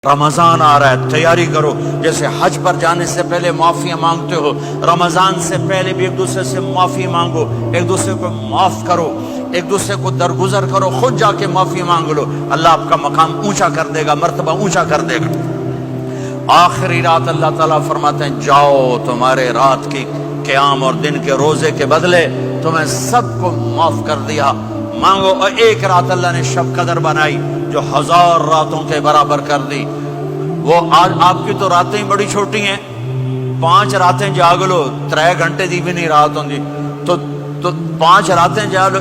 رمضان آ رہا ہے، تیاری کرو، جیسے حج پر جانے سے پہلے معافیاں مانگتے ہو، رمضان سے پہلے بھی ایک دوسرے سے معافی مانگو، ایک دوسرے کو معاف کرو، ایک دوسرے کو درگزر کرو، خود جا کے معافی مانگ لو، اللہ آپ کا مقام اونچا کر دے گا، مرتبہ اونچا کر دے گا۔ آخری رات اللہ تعالیٰ فرماتے ہیں جاؤ، تمہارے رات کی قیام اور دن کے روزے کے بدلے تمہیں سب کو معاف کر دیا، مانگو۔ اور ایک رات اللہ نے شب قدر بنائی جو 1000 راتوں کے برابر کر دی۔ وہ آج آپ کی تو راتیں ہی بڑی چھوٹی ہیں، 5 راتیں جاگ لو، 3 گھنٹے دی بھی نہیں رات ہوندی، تو 5 راتیں جاگ لو،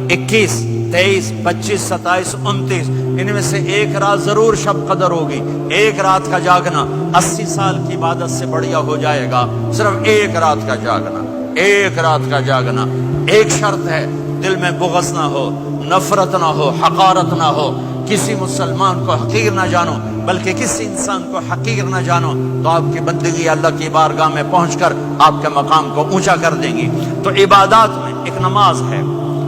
21 23 25 27 29، ان میں سے ایک رات ضرور شب قدر ہوگی۔ ایک رات کا جاگنا 80 سال کی عبادت سے بڑھیا ہو جائے گا، صرف ایک رات کا جاگنا، ایک رات کا جاگنا۔ ایک شرط ہے، دل میں بغض نہ ہو، نفرت نہ ہو، حقارت نہ ہو، کسی مسلمان کو حقیر نہ جانو، بلکہ کسی انسان کو حقیر نہ جانو، تو آپ کی بندگی اللہ کی بارگاہ میں پہنچ کر آپ کے مقام کو اونچا کر دیں گی۔ تو عبادات میں ایک نماز ہے،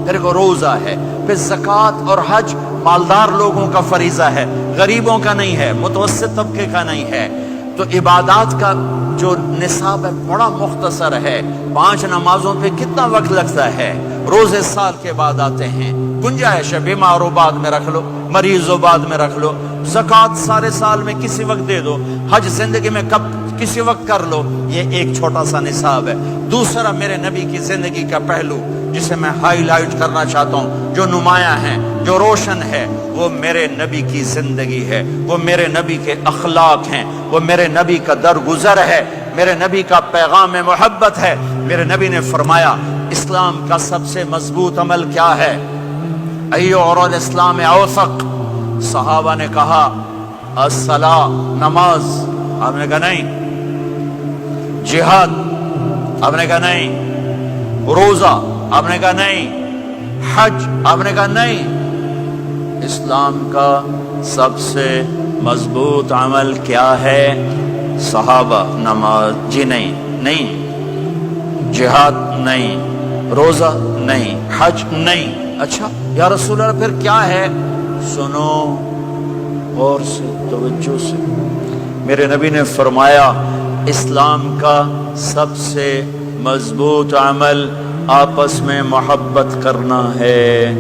پھر ایک روزہ ہے، پھر زکوٰۃ اور حج مالدار لوگوں کا فریضہ ہے، غریبوں کا نہیں ہے، متوسط طبقے کا نہیں ہے۔ تو عبادات کا جو نصاب ہے بڑا مختصر ہے، 5 نمازوں پہ کتنا وقت لگتا ہے؟ روزے سال کے بعد آتے ہیں، گنجائش ہے، بیمار ہو بعد میں رکھ لو، مریض ہو بعد میں رکھ لو، زکوٰۃ سارے سال میں کسی وقت دے دو، حج زندگی میں کب کسی وقت کر لو، یہ ایک چھوٹا سا نصاب ہے۔ دوسرا میرے نبی کی زندگی کا پہلو جسے میں ہائی لائٹ کرنا چاہتا ہوں، جو نمایاں ہے، جو روشن ہے، وہ میرے نبی کی زندگی ہے، وہ میرے نبی کے اخلاق ہیں، وہ میرے نبی کا درگزر ہے، میرے نبی کا پیغام محبت ہے۔ میرے نبی نے فرمایا اسلام کا سب سے مضبوط عمل کیا ہے؟ ایو اور الاسلام اوثق، صحابہ نے کہا الصلاۃ، نماز، آپ نے کہا نہیں، جہاد، آپ نے کہا نہیں، روزہ، آپ نے کہا نہیں، حج، آپ نے کہا نہیں۔ اسلام کا سب سے مضبوط عمل کیا ہے؟ صحابہ، نماز، جی نہیں، جہاد نہیں، روزہ نہیں، حج نہیں۔ اچھا یا رسول اللہ پھر کیا ہے؟ سنو غور سے، توجہ سے، میرے نبی نے فرمایا اسلام کا سب سے مضبوط عمل آپس میں محبت کرنا ہے،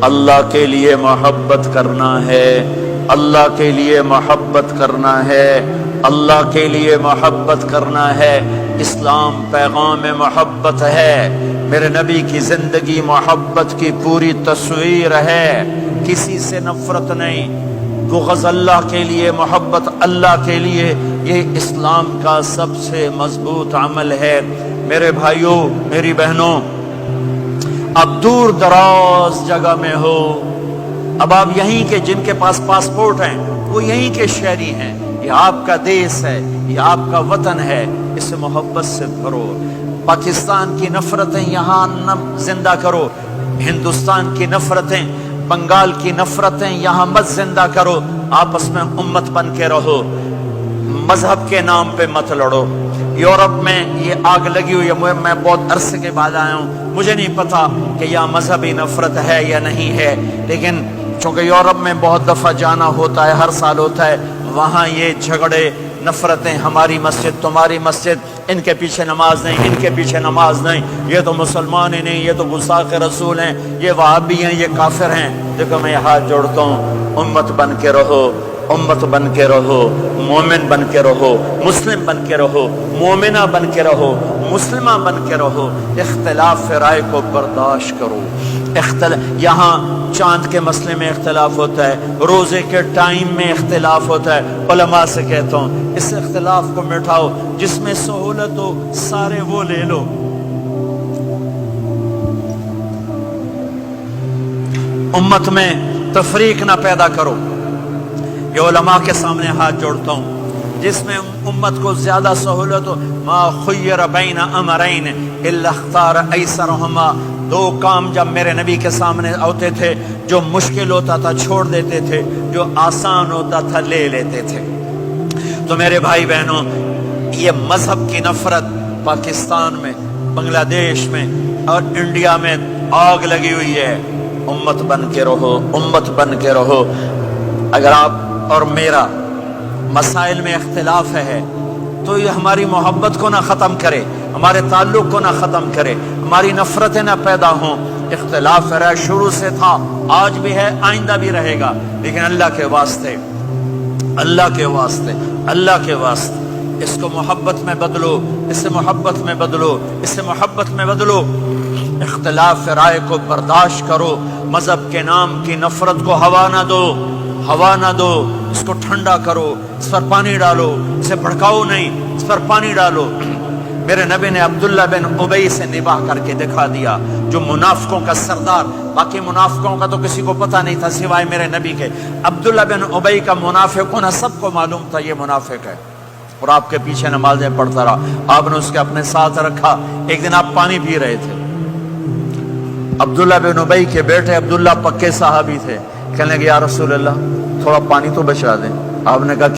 اللہ کے لیے محبت کرنا ہے، اللہ کے لیے محبت کرنا ہے، اللہ کے لیے محبت کرنا ہے۔ اسلام پیغام محبت ہے، میرے نبی کی زندگی محبت کی پوری تصویر ہے، کسی سے نفرت نہیں، بغض اللہ کے لیے، محبت اللہ کے لیے، یہ اسلام کا سب سے مضبوط عمل ہے۔ میرے بھائیوں، میری بہنوں، اب دور دراز جگہ میں ہو، اب آپ یہیں کے، جن کے پاس پاسپورٹ ہیں وہ یہیں کے شہری ہیں، یہ آپ کا دیس ہے، یہ آپ کا وطن ہے، اسے محبت سے بھرو۔ پاکستان کی نفرتیں یہاں نہ زندہ کرو، ہندوستان کی نفرتیں، بنگال کی نفرتیں یہاں مت زندہ کرو، آپس میں امت بن کے رہو، مذہب کے نام پہ مت لڑو۔ یورپ میں یہ آگ لگی ہوئی ہے، میں بہت عرصے کے بعد آیا ہوں، مجھے نہیں پتا کہ یہاں مذہبی نفرت ہے یا نہیں ہے، لیکن چونکہ یورپ میں بہت دفعہ جانا ہوتا ہے، ہر سال ہوتا ہے، وہاں یہ جھگڑے، نفرتیں، ہماری مسجد، تمہاری مسجد، ان کے پیچھے نماز نہیں، ان کے پیچھے نماز نہیں، یہ تو مسلمان ہی نہیں، یہ تو گستاخ رسول ہیں، یہ وہابی ہیں، یہ کافر ہیں۔ دیکھو میں ہاتھ جوڑتا ہوں، امت بن کے رہو، امت بن کے رہو، مومن بن کے رہو، مسلم بن کے رہو، مومنہ بن کے رہو، مسلمہ بن کے رہو، اختلاف رائے کو برداشت کرو۔ یہاں چاند کے مسئلے میں اختلاف ہوتا ہے، روزے کے ٹائم میں اختلاف ہوتا ہے، علماء سے کہتا ہوں اس اختلاف کو مٹھاؤ، جس میں سہولت ہو سارے وہ لے لو۔ امت میں تفریق نہ پیدا کرو۔ یہ علماء کے سامنے ہاتھ جوڑتا ہوں، جس میں امت کو زیادہ سہولت ہو، ما خیر بین امرین الا اختار ایسرہما، 2 کام جب میرے نبی کے سامنے ہوتے تھے، جو مشکل ہوتا تھا چھوڑ دیتے تھے، جو آسان ہوتا تھا لے لیتے تھے۔ تو میرے بھائی بہنوں، یہ مذہب کی نفرت پاکستان میں، بنگلہ دیش میں اور انڈیا میں آگ لگی ہوئی ہے۔ امت بن کے رہو، امت بن کے رہو۔ اگر آپ اور میرا مسائل میں اختلاف ہے تو یہ ہماری محبت کو نہ ختم کرے، ہمارے تعلق کو نہ ختم کرے، ہماری نفرتیں نہ پیدا ہوں۔ اختلاف ہے، شروع سے تھا، آج بھی ہے، آئندہ بھی رہے گا، لیکن اللہ کے واسطے، اللہ کے واسطے، اللہ کے واسطے اس کو محبت میں بدلو، اس سے محبت میں بدلو، اس سے محبت میں بدلو۔ اختلاف رائے کو برداشت کرو، مذہب کے نام کی نفرت کو ہوا نہ دو، ہوا نہ دو، اس کو ٹھنڈا کرو، اس پر پانی ڈالو، اسے بھڑکاؤ نہیں، اس پر پانی ڈالو۔ میرے نبی نے عبداللہ بن ابی سے نباہ کر کے دکھا دیا، جو منافقوں کا سردار، باقی منافقوں کا تو کسی کو پتہ نہیں تھا سوائے میرے نبی کے، عبداللہ بن ابی کا منافق ہونا سب کو معلوم تھا، یہ منافق ہے، اور آپ کے پیچھے نمازیں پڑھتا رہا۔ آپ نے اس کے اپنے ساتھ رکھا، ایک دن آپ پانی پی رہے تھے، عبداللہ بن ابی کے بیٹے عبداللہ پکے صحابی تھے، کہنے لگے یا رسول اللہ تھوڑا پانی تو بچا دیں۔ آپ نے کہا